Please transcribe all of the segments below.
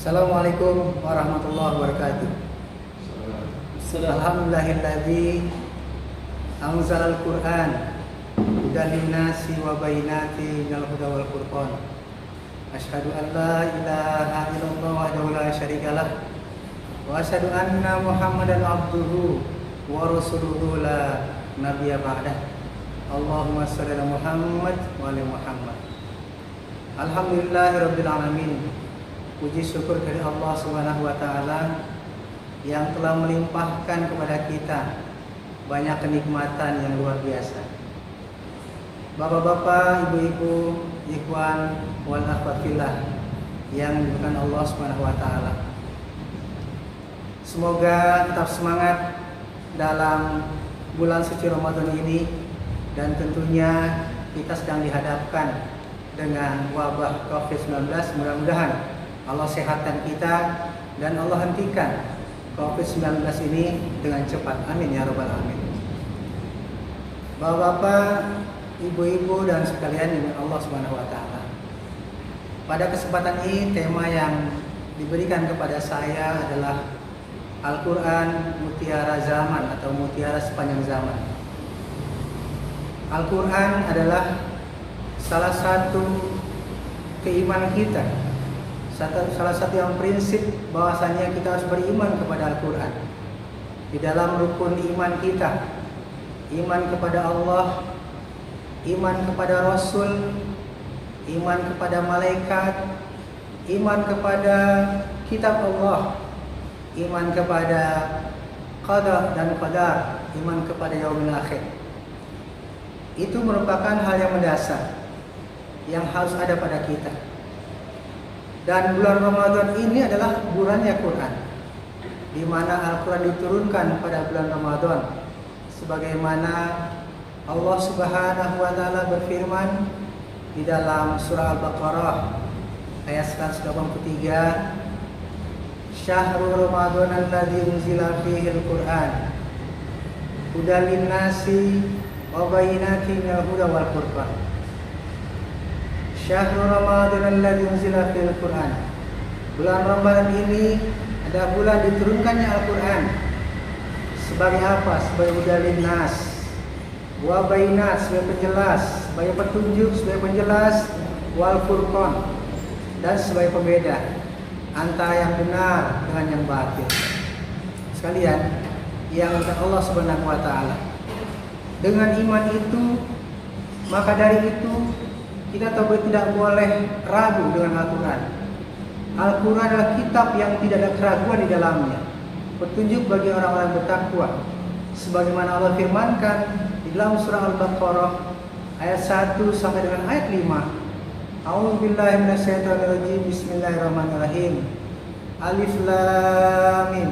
Assalamualaikum warahmatullahi wabarakatuh. Alhamdulillahilladzi anzalal Qur'an hudan linnasi wa bayyinatin minal huda wal furqan. Asyhadu an la ilaha illallah wahdahu la syarikalah wa asyhadu anna Muhammadan abduhu wa rasuluhu la nabiyya ba'dah. Allahumma shalli ala Muhammad wa ali Muhammad. Alhamdulillahirabbil alamin. Puji syukur dari Allah Subhanahu wa taala yang telah melimpahkan kepada kita banyak kenikmatan yang luar biasa. Bapak-bapak, ibu-ibu, ikhwan wal akhwat fillah yang dimuliakan Allah Subhanahu wa taala. Semoga tetap semangat dalam bulan suci Ramadan ini, dan tentunya kita sedang dihadapkan dengan wabah Covid-19. Mudah-mudahan Allah sehatkan kita dan Allah hentikan Covid-19 ini dengan cepat. Amin ya rabbal alamin. Bapak-bapak, ibu-ibu dan sekalian yang Allah Subhanahu wa taala. Pada kesempatan ini tema yang diberikan kepada saya adalah Al-Qur'an Mutiara Zaman atau Mutiara Sepanjang Zaman. Al-Qur'an adalah salah satu keimanan kita. Salah satu yang prinsip bahwasanya kita harus beriman kepada Al-Quran. Di dalam rukun iman kita, iman kepada Allah, iman kepada Rasul, iman kepada malaikat, iman kepada kitab Allah, iman kepada qada dan qadar, iman kepada yaumil akhir. Itu merupakan hal yang mendasar yang harus ada pada kita. Dan bulan Ramadan ini adalah bulannya Quran, di mana Al-Quran diturunkan pada bulan Ramadan, sebagaimana Allah Subhanahu wa taala berfirman di dalam surah Al-Baqarah ayat 183, Syahrul Ramadan alladzi unzila fihi al-Qur'an hudan linnasi wa bayyinatin minal huda wal furqan. Syahrul Ramadan alladzi unzila fil Qur'an. Bulan Ramadan ini adalah bulan diturunkannya Al-Qur'an. Sebagai apa? Sebagai hudan linnas, wa bayyinat, sebagai penjelas, sebagai petunjuk, sebagai penjelas, wal furqan, dan sebagai pembeda antara yang benar dengan yang batil. Sekalian yang Allah Subhanahu wa taala. Dengan iman itu, maka dari itu kita tidak boleh ragu dengan Al-Quran. Al-Quran adalah kitab yang tidak ada keraguan di dalamnya, petunjuk bagi orang-orang bertakwa. Sebagaimana Allah firmankan di dalam surah Al-Baqarah ayat 1 sampai dengan ayat 5. A'udzubillahi minasyaitonirrajim. Bismillahirrahmanirrahim. Alif lam mim.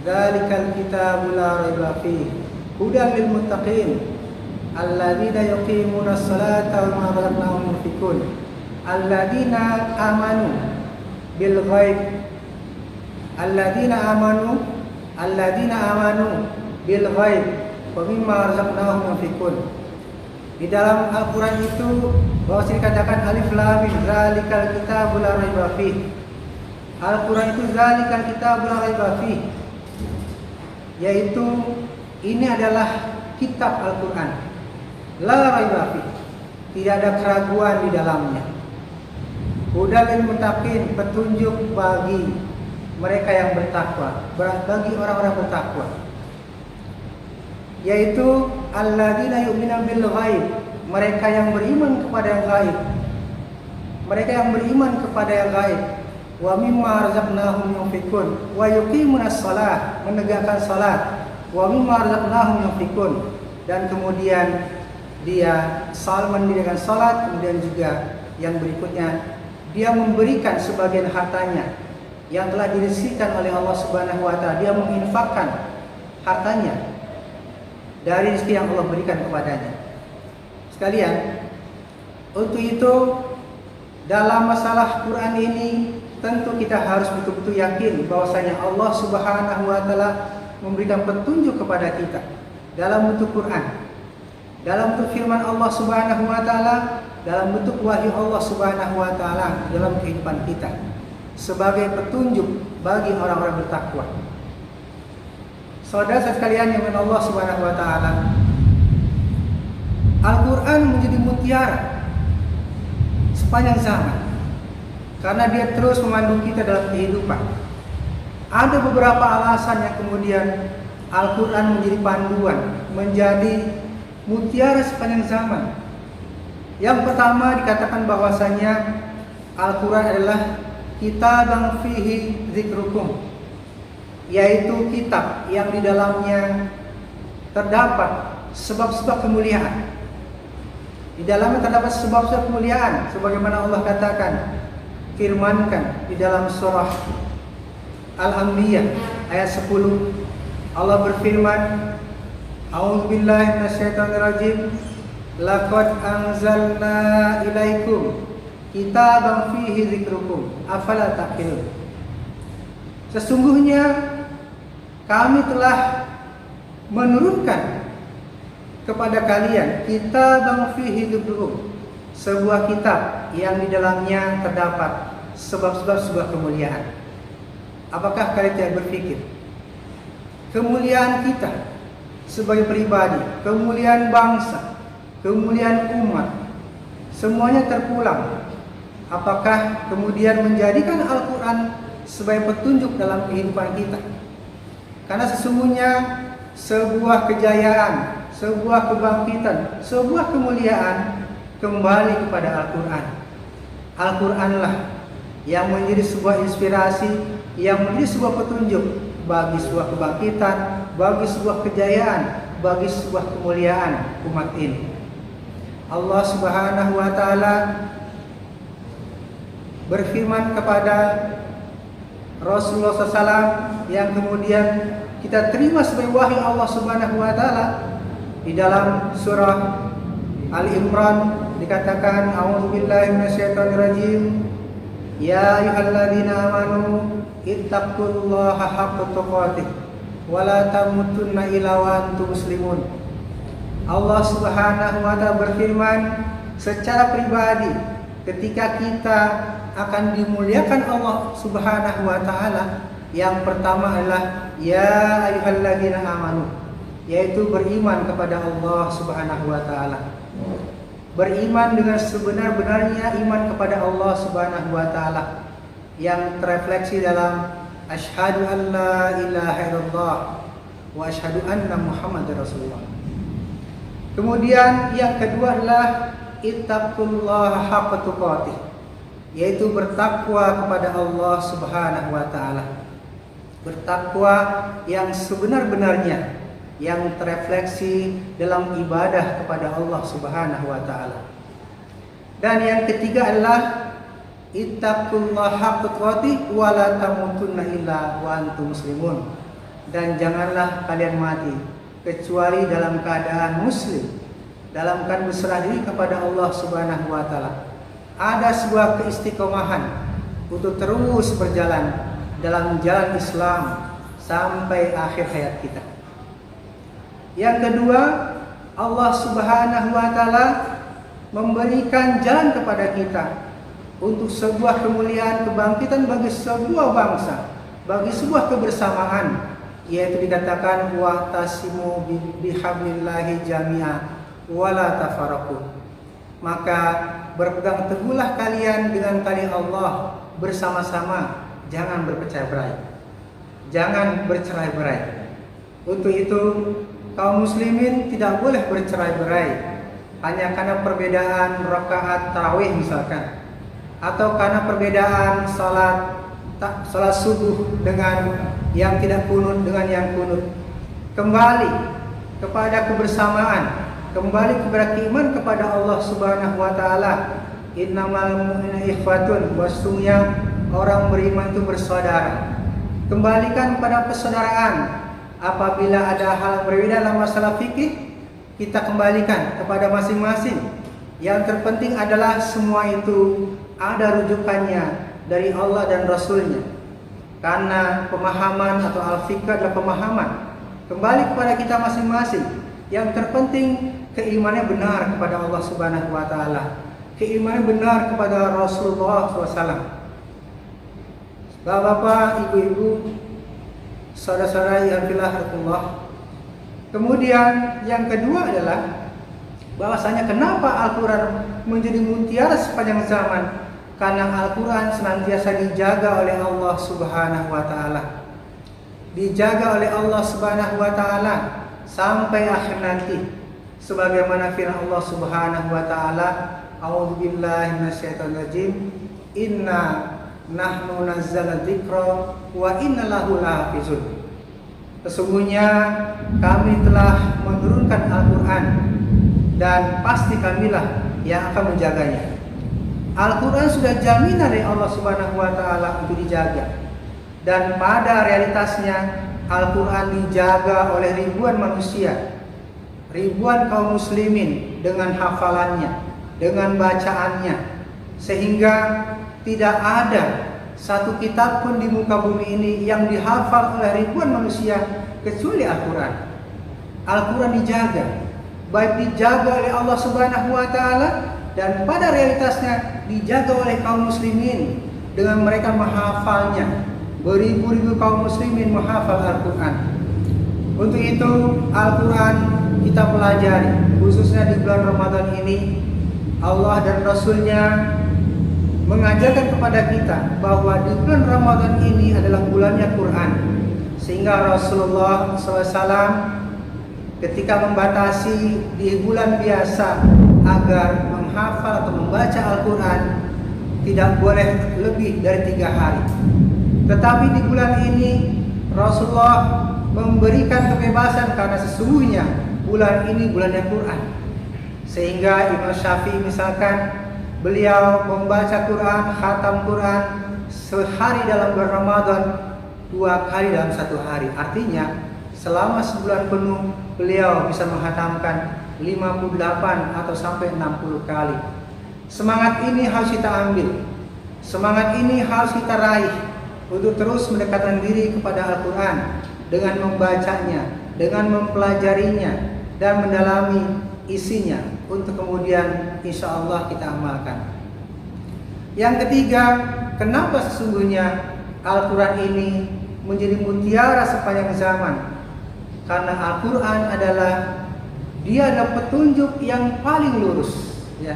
Dzalikal kitabu la raiba fihi hudan lil muttaqin. Alladzina yuqimuna as-salata wa mimma razaqnahum yunfiqun. Alladzina amanu bil ghaib. Alladzina amanu bil ghaib wa mimma razaqnahum yunfiqun. Di dalam Al-Qur'an itu bahwa dikatakan alif lam mim, zalikal kitabu la raiba fihi. Al-Qur'an itu zalikal kitabu la raiba fihi, yaitu ini adalah kitab Al-Qur'an. La raiba fi, tidak ada keraguan di dalamnya. Hudal lil muttaqin, petunjuk bagi mereka yang bertakwa, bagi orang-orang bertakwa. Yaitu alladzina yu'minuna bil ghaib, mereka yang beriman kepada yang gaib. Mereka yang beriman kepada yang gaib. Wa mimma razaqnahum yunfiqun, wa yuqimunas shalah, menegakkan salat. Wa mimma razaqnahum yunfiqun, dan kemudian dia mendirikan salat, kemudian juga yang berikutnya dia memberikan sebagian hartanya yang telah dirisikan oleh Allah Subhanahu wa taala. Dia menginfakkan hartanya dari rezeki yang Allah berikan kepadanya. Sekalian, untuk itu dalam masalah Quran ini tentu kita harus betul-betul yakin bahwasanya Allah Subhanahu wa taala memberikan petunjuk kepada kita dalam bentuk Quran, dalam bentuk firman Allah Subhanahu wa taala, dalam bentuk wahyu Allah Subhanahu wa taala dalam kehidupan kita. sebagai petunjuk bagi orang-orang bertakwa. Saudara sekalian yang dimuliakan Allah Subhanahu wa taala, Al-Qur'an menjadi mutiara sepanjang zaman karena dia terus memandu kita dalam kehidupan. Ada beberapa alasan yang kemudian Al-Quran menjadi panduan, menjadi mutiara sepanjang zaman. Yang pertama dikatakan bahwasanya Al-Quran adalah kitabun fihi dzikrukum, yaitu kitab yang di dalamnya terdapat sebab-sebab kemuliaan. Di dalamnya terdapat sebab-sebab kemuliaan, sebagaimana Allah katakan, firmankan di dalam surah Al-Anbiya ayat 10. Allah berfirman, A'udzubillahi minasyaitonirrajim, laqad anzalna ilaikum kitaban fihi dzikrukum afala taqilun. Sesungguhnya kami telah menurunkan kepada kalian kitaban fihi dzikrukum, sebuah kitab yang di dalamnya terdapat sebab-sebab sebuah kemuliaan. Apakah kalian tidak berpikir kemuliaan kita sebagai pribadi, kemuliaan bangsa, kemuliaan umat, semuanya terpulang? Apakah kemudian menjadikan Al-Quran sebagai petunjuk dalam kehidupan kita? Karena sesungguhnya sebuah kejayaan, sebuah kebangkitan, sebuah kemuliaan kembali kepada Al-Quran. Al-Quranlah yang menjadi sebuah inspirasi, yang menjadi sebuah petunjuk bagi sebuah kebangkitan, bagi sebuah kejayaan, bagi sebuah kemuliaan umat ini. Allah Subhanahu wa taala berfirman kepada Rasulullah SAW yang kemudian kita terima sebagai wahyu Allah Subhanahu wa taala di dalam surah Al-Imran dikatakan, A'udzubillahi minasyaitonirrajim, ya ayyuhalladzina amanu ittaqullaha haqqa tuqatih wa la tamutunna illa wa antum muslimun. Allah Subhanahu wa taala berfirman secara pribadi ketika kita akan dimuliakan Allah Subhanahu wa taala, yang pertama adalah ya ayyuhalladzina amanu, yaitu beriman kepada Allah Subhanahu wa taala. Beriman dengan sebenar-benarnya iman kepada Allah Subhanahu wa taala yang terrefleksi dalam asyhadu an la ilaha illallah wa asyhadu anna muhammadar rasulullah. Kemudian yang kedua adalah ittaqullaha haqqa tuqatih, yaitu bertakwa kepada Allah Subhanahu wa taala. Bertakwa yang sebenar-benarnya, yang terrefleksi dalam ibadah kepada Allah Subhanahu wa taala. Dan yang ketiga adalah ittaqullaha haqqa tuqatih wa la tamutunna illa wa antum muslimun. Dan janganlah kalian mati kecuali dalam keadaan muslim, dalam keadaan berserah diri kepada Allah Subhanahu wa taala. Ada sebuah keistiqomahan untuk terus berjalan dalam jalan Islam sampai akhir hayat kita. Yang kedua, Allah Subhanahu wa taala memberikan jalan kepada kita untuk sebuah kemuliaan, kebangkitan bagi sebuah bangsa, bagi sebuah kebersamaan, yaitu dikatakan wa'tasimu bihablillahi jami'a wala tafarraqu. Maka berpegang teguhlah kalian dengan tali Allah bersama-sama, jangan bercerai-berai, jangan bercerai-berai. Untuk itu kaum muslimin tidak boleh bercerai-berai hanya karena perbedaan rakaat tarawih misalkan, atau karena perbedaan salat subuh dengan yang tidak kunut dengan yang kunut. Kembali kepada kebersamaan, kembali kepada keiman kepada Allah Subhanahu wa taala. Innamal mu'minuna ikhwatun, wasungnya orang beriman itu bersaudara. Kembalikan pada persaudaraan. Apabila ada hal berbeda dalam masalah fikih, kita kembalikan kepada masing-masing. Yang terpenting adalah semua itu ada rujukannya dari Allah dan Rasulnya. Karena pemahaman atau al-fiqh adalah pemahaman. Kembali kepada kita masing-masing. Yang terpenting keimanannya benar kepada Allah Subhanahu wa taala. Keimanan benar kepada Rasulullah SAW. Bapak-bapak, ibu-ibu, saudara-saudara yang dirahmati. Kemudian yang kedua adalah bahwasanya kenapa Al-Quran menjadi mutiara sepanjang zaman? Karena Al-Quran senantiasa dijaga oleh Allah Subhanahu wa Ta'ala, dijaga oleh Allah Subhanahu wa Ta'ala sampai akhir nanti, sebagaimana firman Allah Subhanahu wa Ta'ala, a'udzubillahi minasyaitonirrajim, inna nahnu nazzalna dzikra wa inna lahu lahafizun. Sesungguhnya kami telah menurunkan Al-Quran dan pasti kamilah yang akan menjaganya. Al-Quran sudah jaminan dari Allah Subhanahu wa Ta'ala untuk dijaga, dan pada realitasnya Al-Quran dijaga oleh ribuan manusia, ribuan kaum muslimin dengan hafalannya, dengan bacaannya, sehingga tidak ada satu kitab pun di muka bumi ini yang dihafal oleh ribuan manusia kecuali Al-Quran. Al-Quran dijaga, baik dijaga oleh Allah Subhanahu wa Ta'ala, dan pada realitasnya dijaga oleh kaum muslimin dengan mereka menghafalnya. Beribu-ribu kaum muslimin menghafal Al-Quran. Untuk itu Al-Quran kita pelajari, khususnya di bulan Ramadan ini. Allah dan Rasulnya mengajarkan kepada kita bahwa di bulan Ramadan ini adalah bulannya Quran, sehingga Rasulullah SAW ketika membatasi di bulan biasa agar menghafal atau membaca Al-Quran tidak boleh lebih dari 3 hari. Tetapi di bulan ini Rasulullah memberikan kebebasan karena sesungguhnya bulan ini bulannya Quran. Sehingga Imam Syafi'i misalkan beliau membaca Quran, khatam Quran sehari dalam bulan Ramadan, 2 kali dalam 1 hari. Artinya selama sebulan penuh beliau bisa menghatamkan 58 atau sampai 60 kali. Semangat ini harus kita ambil. Semangat ini harus kita raih untuk terus mendekatkan diri kepada Al-Quran dengan membacanya, dengan mempelajarinya dan mendalami isinya untuk kemudian insya Allah kita amalkan. Yang ketiga, kenapa sesungguhnya Al-Quran ini menjadi mutiara sepanjang zaman? Karena Al-Quran dia adalah petunjuk yang paling lurus, ya.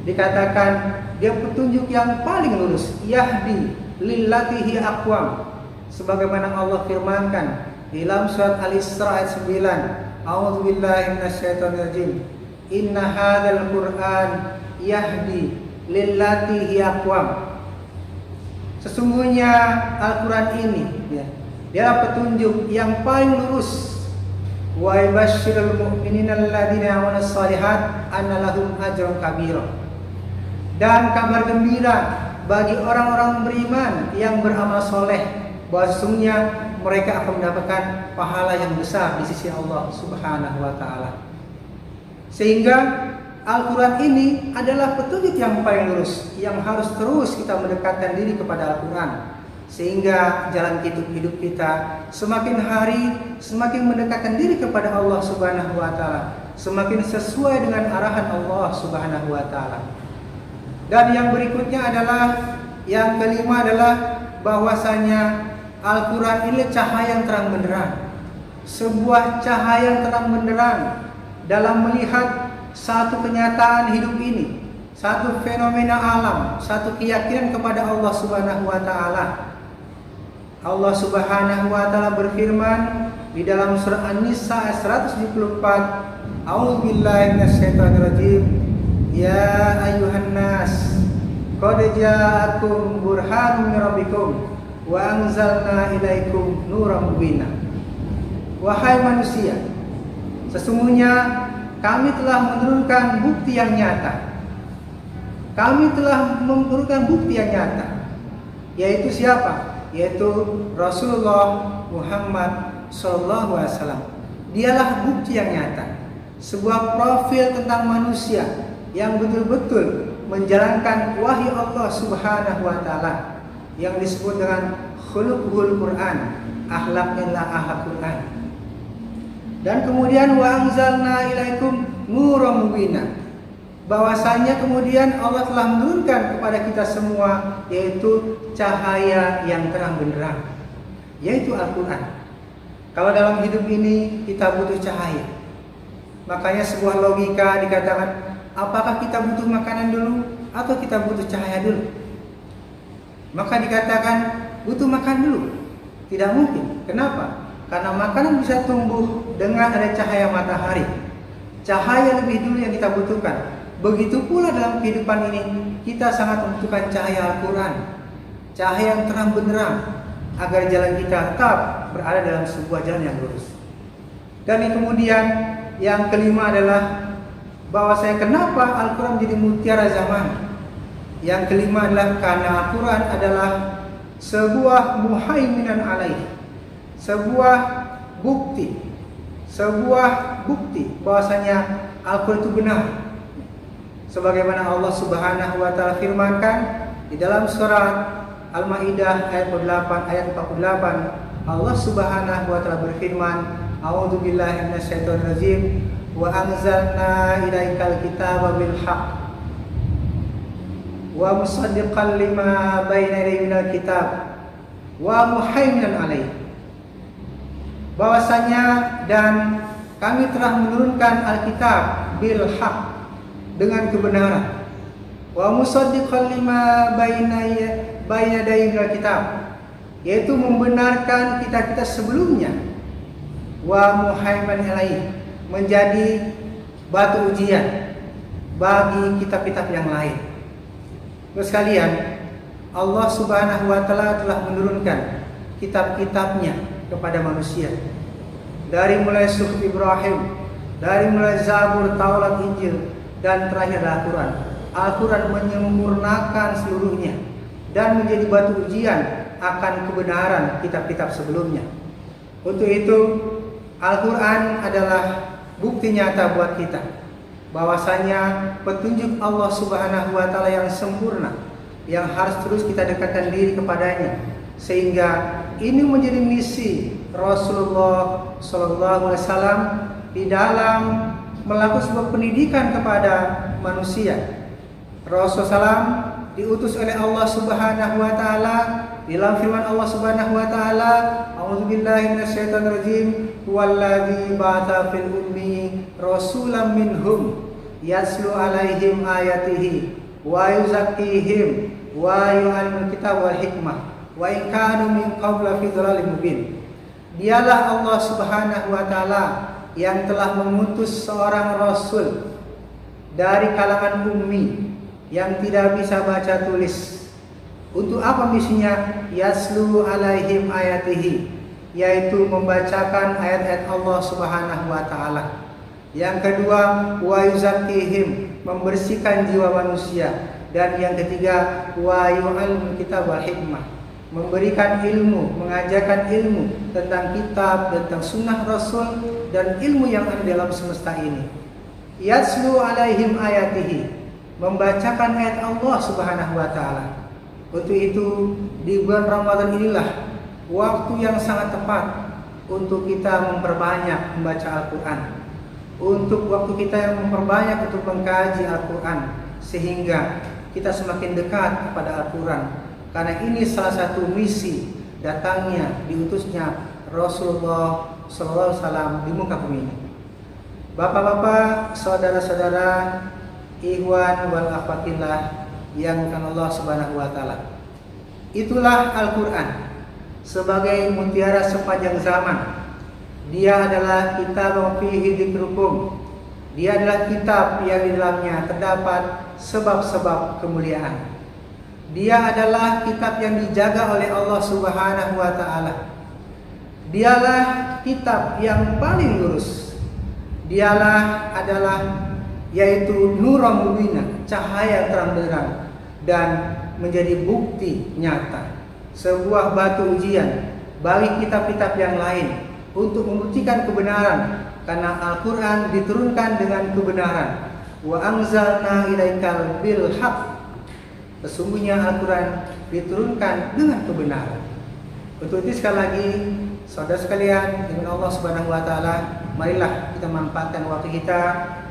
Dikatakan dia petunjuk yang paling lurus, yahdi lillatihi aqwam, sebagaimana Allah firmankan di dalam surat Al-Isra ayat 9, a'udzubillahi minasyaitonirrajim, inna hadzal Qur'an yahdi lillatihi aqwam. Sesungguhnya Al-Quran ini, ya, dia adalah petunjuk yang paling lurus. Wa yubashshirul mu'minina alladziina ya'maluna shalihat anna lahum ajran kabira. Dan kabar gembira bagi orang-orang beriman yang beramal soleh, bahwa sesungguhnya mereka akan mendapatkan pahala yang besar di sisi Allah Subhanahu wa Ta'ala. Sehingga Al-Quran ini adalah petunjuk yang paling lurus, yang harus terus kita mendekatkan diri kepada Al-Quran, sehingga jalan hidup kita semakin hari semakin mendekatkan diri kepada Allah Subhanahu wa Ta'ala, semakin sesuai dengan arahan Allah Subhanahu wa Ta'ala. Dan yang berikutnya adalah, yang kelima adalah bahwasanya Al-Quran ini cahaya yang terang benderang, sebuah cahaya yang terang benderang dalam melihat satu kenyataan hidup ini, satu fenomena alam, satu keyakinan kepada Allah Subhanahu wa Ta'ala. Allah Subhanahu wa Ta'ala berfirman di dalam surah An-Nisa ayat 174, a'udzubillahi minasyaitonirrajim, ya ayyuhan nas qad ja'akum burhanun min rabbikum wa anzalna ilaikum nuran mubina. Wahai manusia, sesungguhnya kami telah menurunkan bukti yang nyata. Kami telah menurunkan bukti yang nyata. Yaitu siapa? Yaitu Rasulullah Muhammad SAW. Dialah bukti yang nyata. Sebuah profil tentang manusia yang betul-betul menjalankan wahyu Allah Subhanahu wa Ta'ala, yang disebut dengan khuluqul Quran, akhlaknya adalah akhlak Quran. Dan kemudian wa anzalna ilaikum nuran mubina. bahwasanya kemudian Allah telah menurunkan kepada kita semua yaitu cahaya yang terang benderang, yaitu Al-Quran. Kalau dalam hidup ini kita butuh cahaya, makanya sebuah logika dikatakan, apakah kita butuh makanan dulu atau kita butuh cahaya dulu? Maka dikatakan butuh makan dulu. Tidak mungkin. Kenapa? Karena makanan bisa tumbuh dengan ada cahaya matahari. Cahaya lebih dulu yang kita butuhkan. Begitu pula dalam kehidupan ini kita sangat membutuhkan cahaya Al-Quran, cahaya yang terang benderang, agar jalan kita tetap berada dalam sebuah jalan yang lurus. Dan yang kemudian yang kelima adalah bahwa saya kenapa Al-Quran menjadi mutiara zaman. Yang kelima adalah karena Al-Quran adalah sebuah muhaiminan alaih, sebuah bukti bahwasanya Al-Quran itu benar. Sebagaimana Allah Subhanahu wa taala firmankan di dalam surat Al-Maidah ayat 48, Allah Subhanahu wa taala berfirman, A'udzubillahi minasyaitonirrajim, wa anzalna ilaikal kitaba bil haqq wa musaddiqan lima baina yadayhi minal kitab wa muhaiminan alaih. Bahwasanya dan kami telah menurunkan Alkitab bil haqq, dengan kebenaran, wa musaddiqan lima baina yadayhi minal kitab, yaitu membenarkan kita sebelumnya, wa muhaiman alaih, menjadi batu ujian bagi kitab-kitab yang lain. Terus sekalian, Allah Subhanahu wa taala telah menurunkan kitab-kitabnya kepada manusia, dari mulai suhuf Ibrahim, dari mulai Zabur, Taurat, Injil, dan terakhir Al-Quran. Al-Quran menyempurnakan seluruhnya dan menjadi batu ujian akan kebenaran kitab-kitab sebelumnya. Untuk itu, Al-Quran adalah bukti nyata buat kita bahwasanya petunjuk Allah Subhanahu wa taala yang sempurna, yang harus terus kita dekatkan diri kepadanya, sehingga ini menjadi misi Rasulullah SAW di dalam melakukan sebuah pendidikan kepada manusia. Rasulullah SAW diutus oleh Allah Subhanahu wa taala dalam firman Allah Subhanahu wa taala, A'udzubillahi minasyaitonirrajim, huwallazi ba'atsa fil ummi rasulan minhum yatlu 'alaihim ayatihi wa yuzakkihim wa yu'allimul kitaba wal hikmah wa in kanu min qablu fi dhalalin mubin. Dialah Allah Subhanahu wa taala yang telah mengutus seorang rasul dari kalangan ummi yang tidak bisa baca tulis. Untuk apa misinya? Yaslu alaihim ayatihi, yaitu membacakan ayat-ayat Allah Subhanahu wa taala. Yang kedua, wa yuzakkihim, membersihkan jiwa manusia. Dan yang ketiga, wa yu'allimul kitaba wal hikmah, memberikan ilmu, mengajarkan ilmu tentang kitab, tentang sunnah Rasul, dan ilmu yang ada dalam semesta ini. Yaslu alaihim ayatihi, membacakan ayat Allah Subhanahu wa taala. Untuk itu, di bulan Ramadan inilah waktu yang sangat tepat untuk kita memperbanyak membaca Al-Quran, untuk waktu kita yang memperbanyak untuk mengkaji Al-Quran, sehingga kita semakin dekat kepada Al-Quran. Karena ini salah satu misi datangnya, diutusnya Rasulullah SAW di muka bumi ini. Bapak-bapak, saudara-saudara, ikhwan wal akhwatillah yang bukan Allah Subhanahu wa taala. Itulah Al-Quran sebagai mutiara sepanjang zaman. Dia adalah kitab fihi dzikrukum. Dia adalah kitab yang di dalamnya terdapat sebab-sebab kemuliaan. Dia adalah kitab yang dijaga oleh Allah Subhanahu wa taala. Dialah kitab yang paling lurus. Dialah adalah yaitu nuran mubina, cahaya terang benderang, dan menjadi bukti nyata, sebuah batu ujian bagi kitab-kitab yang lain untuk membuktikan kebenaran, karena Al-Quran diturunkan dengan kebenaran. Wa anzalna ilaikal bil haqq, sesungguhnya Al-Quran diturunkan dengan kebenaran. Untuk itu sekali lagi, saudara sekalian, dengan Allah Subhanahu wa taala, marilah kita manfaatkan waktu kita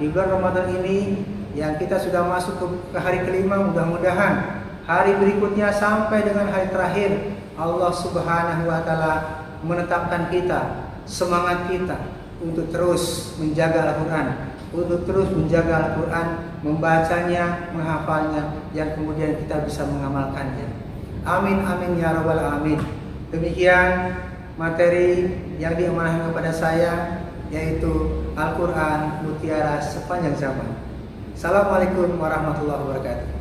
di bulan Ramadan ini yang kita sudah masuk ke hari kelima, mudah-mudahan hari berikutnya sampai dengan hari terakhir Allah Subhanahu wa taala menetapkan kita, semangat kita untuk terus menjaga Al-Qur'an, untuk terus menjaga Al-Qur'an, membacanya, menghafalnya, yang kemudian kita bisa mengamalkannya. Amin amin ya rabbal alamin. Demikian materi yang diamanahkan kepada saya, yaitu Al-Qur'an Mutiara Sepanjang Zaman. Assalamualaikum warahmatullahi wabarakatuh.